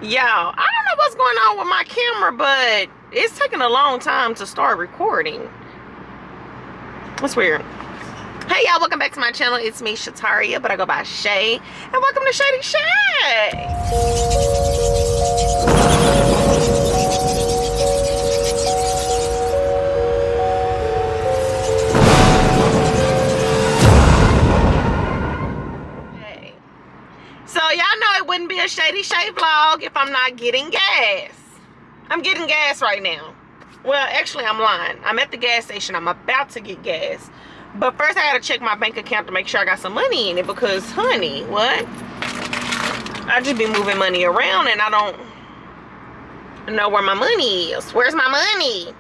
Y'all, I don't know what's going on with my camera, but it's taking a long time to start recording. That's weird. Hey y'all, welcome back to my channel. It's me, Shatarria, but I go by Shay. And welcome to Shady Shay. So y'all know it wouldn't be a Shady Shay vlog if I'm not getting gas. I'm getting gas right now. Well, actually, I'm lying. I'm at the gas station. I'm about to get gas. But first, I gotta check my bank account to make sure I got some money in it because, honey, what? I just be moving money around and I don't know where my money is. Where's my money?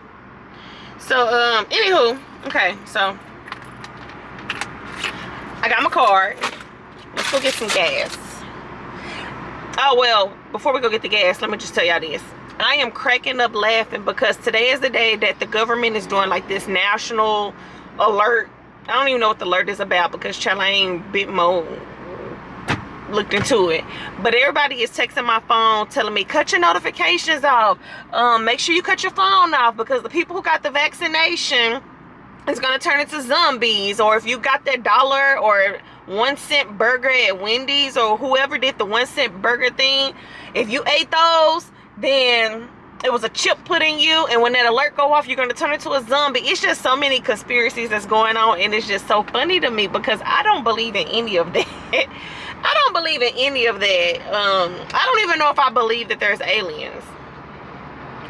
So, anywho, okay, so I got my card. Let's go get some gas. Oh, well, before we go get the gas, let me just tell y'all this. I am cracking up laughing because today is the day that the government is doing like this national alert. I don't even know what the alert is about because child, I ain't bit more looked into it. But everybody is texting my phone telling me, cut your notifications off. Make sure you cut your phone off because the people who got the vaccination is going to turn into zombies. Or if you got that $1 or 1 cent burger at Wendy's or whoever did the 1 cent burger thing, if you ate those, then it was a chip put in you, and when that alert go off, you're going to turn into a zombie. It's just so many conspiracies that's going on, and it's just so funny to me because I don't believe in any of that. I don't believe in any of that. I don't even know if I believe that there's aliens.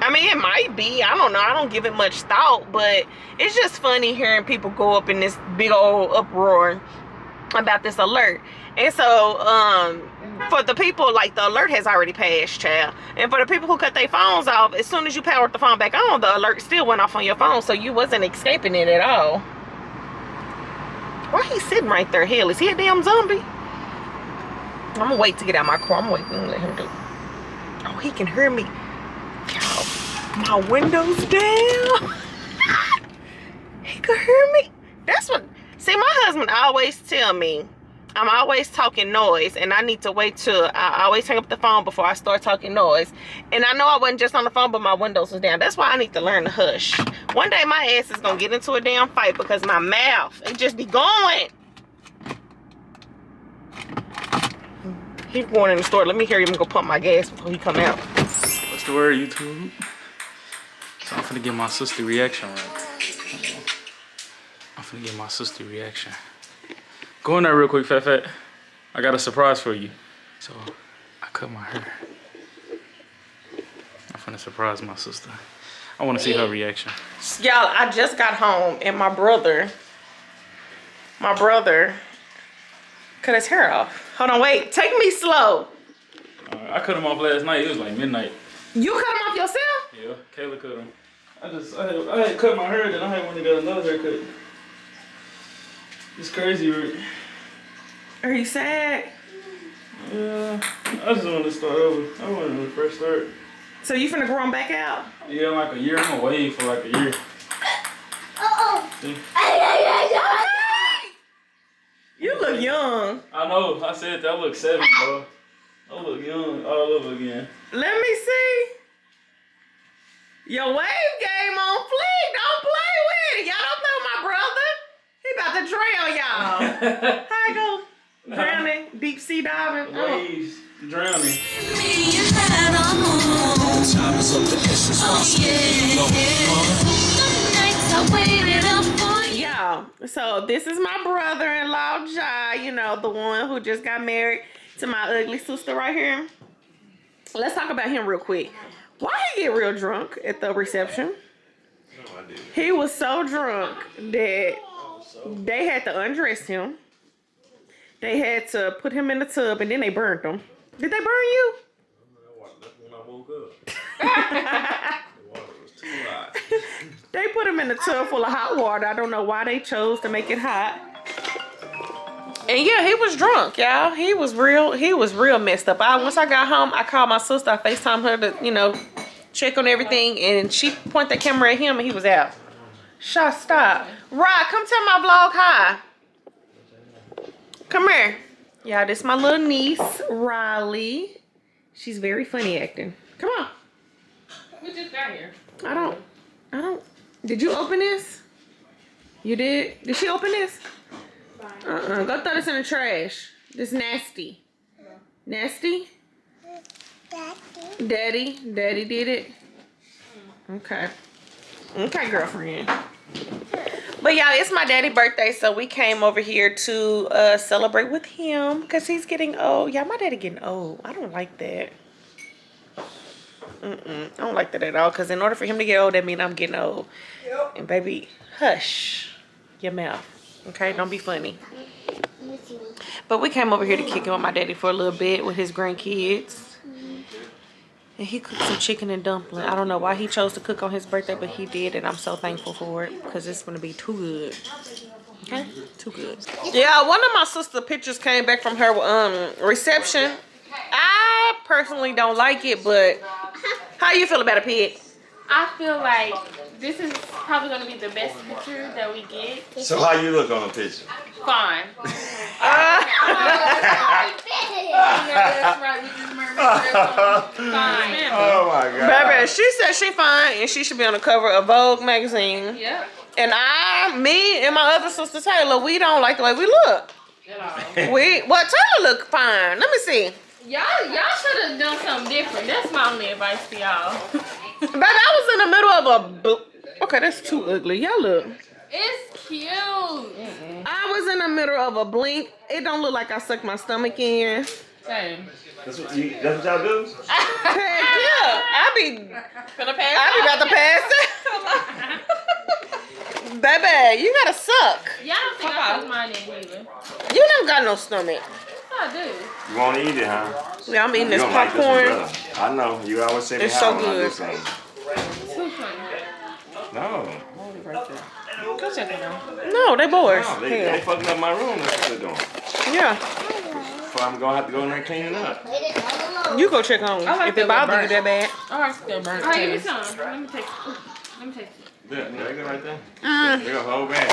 I mean, it might be. I don't know. I don't give it much thought, but it's just funny hearing people go up in this big old uproar about this alert. And so for the people, like, the alert has already passed, child. And for the people who cut their phones off, as soon as you powered the phone back on, the alert still went off on your phone, so you wasn't escaping it at all. Why he sitting right there? Hell, is he a damn zombie? I'm gonna wait to get out my car. I'm gonna let him do it. Oh, he can hear me. Y'all, my window's down. He could hear me. That's what. See, my husband always tell me I'm always talking noise, and I need to wait till I always hang up the phone before I start talking noise. And I know I wasn't just on the phone, but my windows was down. That's why I need to learn to hush. One day my ass is gonna get into a damn fight because my mouth, it just be going. He's going in the store. Let me hear him go pump my gas before he come out. What's the word, YouTube? So I'm finna get my sister reaction right. I'm finna get my sister reaction. Go in there real quick, Fat. I got a surprise for you. So I cut my hair. I'm finna surprise my sister. I wanna see her reaction. Y'all, I just got home and my brother cut his hair off. Hold on, wait, take me slow. I cut him off last night. It was like midnight. You cut him off yourself? Yeah, Kayla cut him. I had cut my hair, then I had went and got another haircut. It's crazy, right? Are you sad? Yeah, I just want to start over. I want to fresh start. So you finna grow them back out? Yeah, like a year. I'm gonna wait for like a year. See? You look young. I know. I said that. I look 7, bro. I look young all over again. Let me see. Your wave game on fleek. Don't play with it. Y'all don't play with my brother. He about to drown y'all. How I go? Drowning, deep sea diving. Waves, drowning. Y'all, so this is my brother-in-law, Jai. You know, the one who just got married to my ugly sister right here. Let's talk about him real quick. Why he get real drunk at the reception? No, I didn't. He was so drunk that they had to undress him. They had to put him in the tub and then they burned him. Did they burn you? That's when I woke up. The water was too hot. They put him in the tub full of hot water. I don't know why they chose to make it hot. And yeah, he was drunk, y'all. He was real messed up. Once I got home, I called my sister. I FaceTimed her to, you know, check on everything. And she pointed the camera at him and he was out. Stop. Rod, come tell my vlog hi. Come here. Yeah, this is my little niece, Riley. She's very funny acting. Come on. We just got here. I don't. Did you open this? You did? Did she open this? Go throw this in the trash. This nasty. Nasty? Daddy did it? Okay. Okay, girlfriend. But y'all, it's my daddy's birthday, so we came over here to celebrate with him because he's getting old. Yeah, my daddy getting old. I don't like that. I don't like that at all, because in order for him to get old, that means I'm getting old. Yep. And baby, hush your mouth. Okay, don't be funny. But we came over here to kick it with my daddy for a little bit with his grandkids. And he cooked some chicken and dumpling. I don't know why he chose to cook on his birthday, but he did, and I'm so thankful for it because it's going to be too good. Okay? Too good. Yeah, one of my sister pictures came back from her reception. I personally don't like it, but how you feel about it, Pig? I feel like this is probably going to be the best picture that we get. So how you look on the picture? Fine. Fine. Oh my God. Baby, she said she fine and she should be on the cover of Vogue magazine. Yep. And me and my other sister Taylor, we don't like the way we look. Well, Taylor look fine. Let me see. Y'all should have done something different. That's my only advice to y'all. Baby, I was in the middle of a... Okay, that's too ugly. Y'all look. It's cute. I was in the middle of a blink. It don't look like I sucked my stomach in. Same. That's what y'all do? Heck yeah. I be about to pass it. Baby, you gotta suck. Y'all don't think I suck mine in either. You don't got no stomach. I do. You want to eat it, huh? Yeah, I'm eating this You don't like popcorn. this one, brother. I know. You always say It's so good. Too funny. No. Go check it out. No, they boys. No, they fucking up my room. That's what they're doing. Yeah. So I'm going to have to go in there and clean it up. You go check on if it bothers you that bad. I like still burnt. Oh, give me some. Let me take it. Yeah, they go right there. They go whole bag.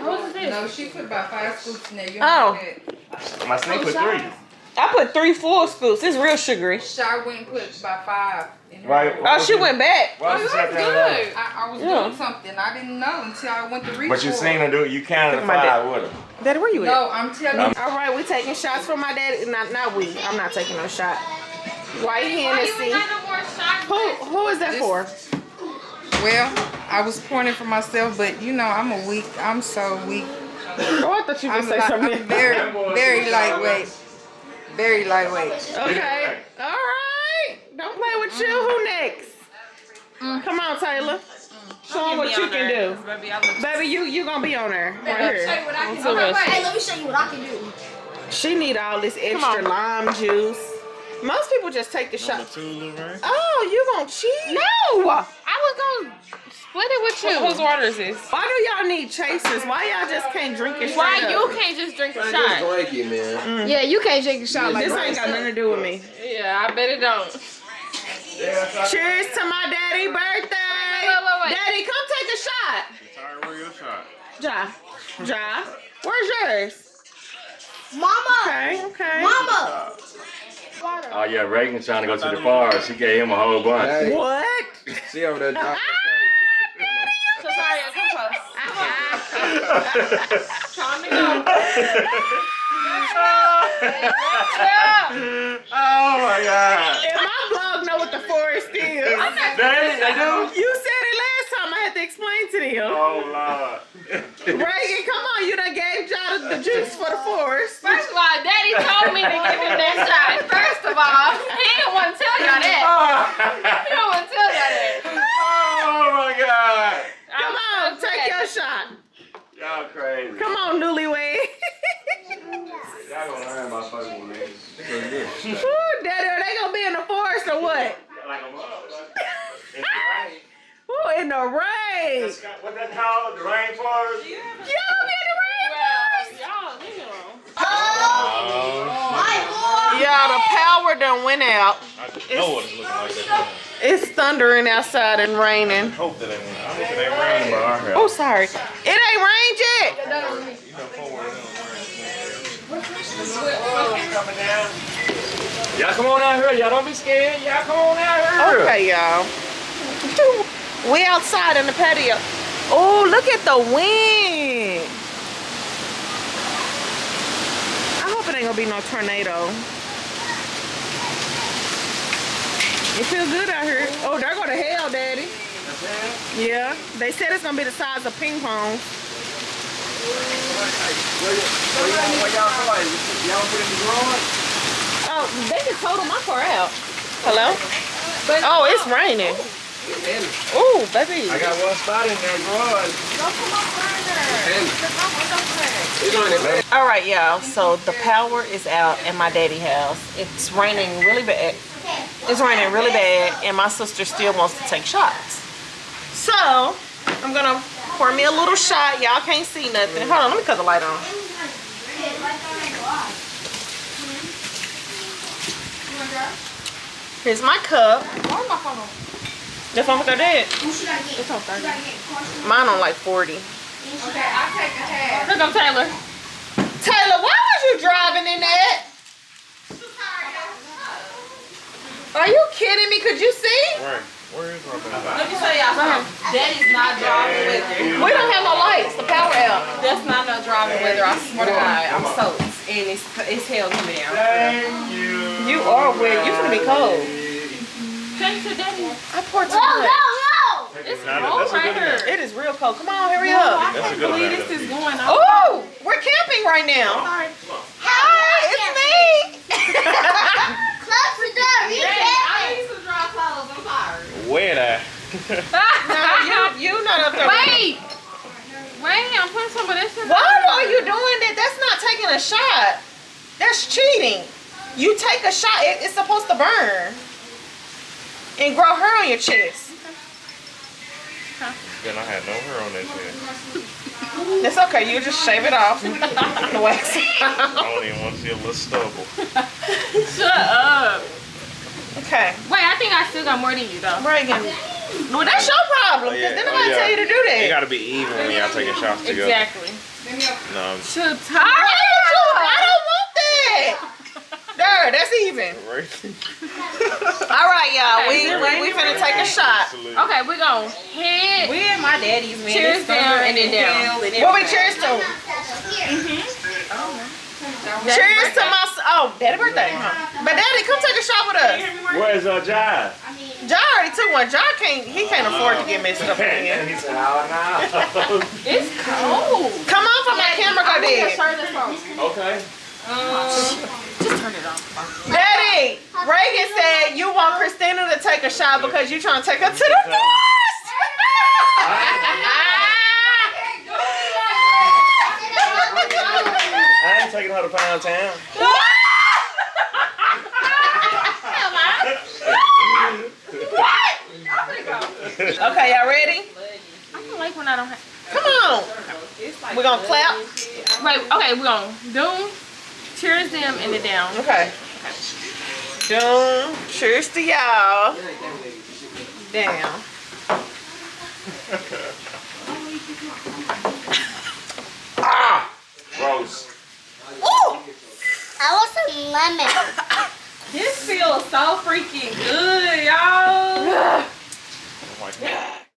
What is this? No, she put about 5 scoops in there. You Oh. My snake put 3. I put 3 full scoops. It's real sugary. Shy went and put about 5 in there. Right. Oh, she went back. Why Oh, was that's she sat down good. I was doing something. I didn't know until I went to reach But you for seen it. her do it. You counted the Look at my 5 with her. Daddy, where you at? No, I'm telling you. All right, we taking shots for my daddy. Not we. I'm not taking no shot. White Why you Hennessy. ain't got no more shots? Who is that for? Well, I was pointing for myself, but you know, I'm so weak. Oh, I thought you were I'm, going to say something. I'm very lightweight. Very lightweight. Okay. All right. Don't play with you. Who next? Come on, Taylor. Show them what you can do. Baby, you going to be on there. Right here. Hey, let me show you what I can do. She need all this extra lime juice. Most people just take the shot. Oh, you gonna cheat? No! I was gonna split it with you. Whose water is this? Why do y'all need chasers? Why y'all just can't drink it straight Why up? you can't just drink a shot? Drink it, man. Yeah, you can't drink a shot like This that. ain't got nothing to do with me. Yeah, I bet it don't. Cheers to my daddy birthday. Wait. Daddy, come take a shot. Sorry, where your shot? Ja, where's yours? Mama! Okay. Mama! Oh, yeah, Reagan trying to go to the bar. She gave him a whole bunch. Hey, What? see over there. Shatarria, come close. Time to go. Oh, my God. And my vlog know what the forest is. They do? You said it last time. I had to explain to them. Oh, Lord. Reagan, come on. You done gave Ja the juice for the forest. First of all, Daddy told me to give him that shot. First of all, he didn't want to tell y'all that. He didn't want to tell y'all that. Oh, my God. Come on, take your shot. Y'all crazy. Come on, newlywed. Y'all gonna learn about fucking with me. Ooh, Daddy, are they gonna be in the forest or what? Like a mother. In the rain. Ooh, in the rain. What that called? The rainforest? Y'all be in the rain. Y'all, leave me alone. Yeah, the power done went out. I just know what it's looking like that. It's thundering outside and raining. Hope that ain't. I hope it ain't raining by our house. Oh, sorry. It ain't rained yet. You know, forward, it don't rain. Coming down. Y'all come on out here. Y'all don't be scared. Y'all come on out here. Okay, y'all. We outside in the patio. Oh, look at the wind. I hope it ain't gonna be no tornado. It feel good out here. Oh, they're going to hell, Daddy. Yeah, they said it's gonna be the size of ping pong. Oh, they just totaled my car out. Hello? Oh, it's raining. Oh, baby. I got one spot in there, garage. All right, y'all. So the power is out in my daddy's house. It's raining really bad. It's raining really bad, and my sister still wants to take shots. So I'm gonna pour me a little shot. Y'all can't see nothing. Hold on, let me cut the light on. Here's my cup. Where's my phone? The phone with her dad. Who should I get? It's on 30. Mine on like 40. Okay, I'll take a half. Here come Taylor. Taylor, why was you driving in that? Are you kidding me? Could you see? Right. Where is my bag? Let me tell y'all something. Daddy's not driving weather. We don't have no lights. The power out. That's not no driving weather. I swear to God, I'm soaked. And it's hell coming down. Thank you. You are wet. You're gonna be cold. Change to Daddy. I poured too much. It's Nah, cold that's a right good here. It is real cold. Come on, hurry up. I That's a can't good believe amount this of is going on. Oh, we're camping right now. Hi, it's me. Close the door. You can't. I used to draw clothes. I'm sorry. Where that? No, you not up there. Wait, I'm putting some of this in. Why are you doing that? That's not taking a shot. That's cheating. You take a shot, it's supposed to burn. And grow hair on your chest. Then I had no hair on that shit. It's okay, you just shave it off. The wax. I don't even want to see a little stubble. Shut up. Okay. Wait, I think I still got more than you though. Reagan. Well, that's your problem, because then nobody tell you to do that. It gotta be even when y'all taking shots together. Exactly. No. Shatarria. I don't want that. There, that's even. Right. All right, y'all. Okay, We finna take a shot. Okay, we're gonna hit. We and my daddy's, man. Cheers It's down and then down. hell and What we everything. cheers to? Cheers to my, daddy birthday. But daddy, come take a shot with us. Where's Jai? John already took one. John can't afford to get messed up again. He said, oh no. It's cold. Come on from that camera, go dead. Okay. Just turn it off. Daddy, Reagan said you want Christina to take a shot because you trying to take her to the forest. I ain't taking her to Pound Town. Okay, y'all ready? I don't like when I don't have. Come on. We're gonna clap. Wait, okay, we're gonna do cheers them and then down. Okay. Doom. Cheers to y'all. Damn. Ah! Gross. Ooh! I want some lemon. This feels so freaking good, y'all.